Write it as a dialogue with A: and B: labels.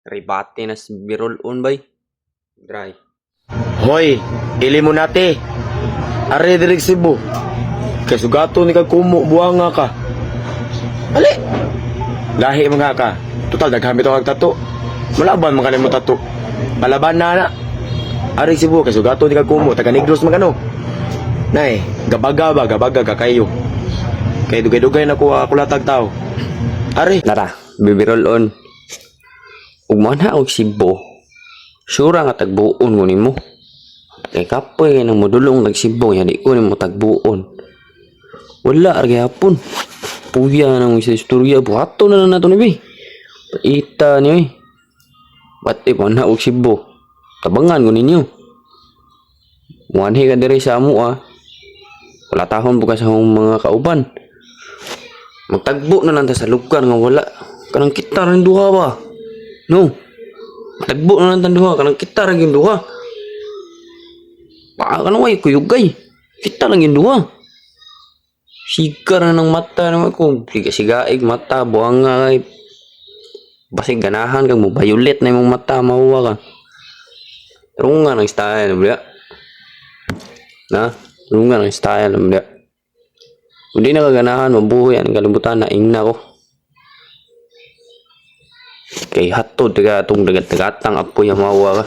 A: Ribati na si Birol on bay. Dry.
B: Hoy, ili mo nati. Are direk Cebu. Kay sugato ni kag kumo buanga ka. Ali. Lahi mga ka. Total daghan bitaw kag tato. Malaban man kanimo tato. Palaban na na. Are Cebu kay sugato ni kag kumo taga Negros man kano. Nay, gabaga ka kayo. Kay dugay-dugay na ko latag tao. Are,
A: Lara, bibirol on. Ug man ha og Cebu. Sura nga tagbuon ko nimo. Kay kapoy nang modulong nagsibo yan di ko nimo tagbuon. Wala argi hapon. Puya nang isa istorya buhato na nato ni bi. Paita ni oi. Pati man ha og Cebu. Tabangan ko ninyo. Muanhi ka diri sa amo Wala tahon bukas sa mga kauban. Magtagbo na lang ta sa lugar nga wala kanang kita rin duha ba. No. Magtagbo na lang ta duha kanang kita rin duha. Baka kanang way kuyugay. Kita lang duha. Sigar na ng mata naman ko. Sigaig mata buanga kay basig ganahan kag mo violet na imong mata mahuwa ka. Rungan ang style bro. Na, rungan ang style bro. Hindi na kaganahan, mabuhay ang kalibutan na ingna ko. Kay hatod, taga itong dagat-dagatang apoy ang mawa ka.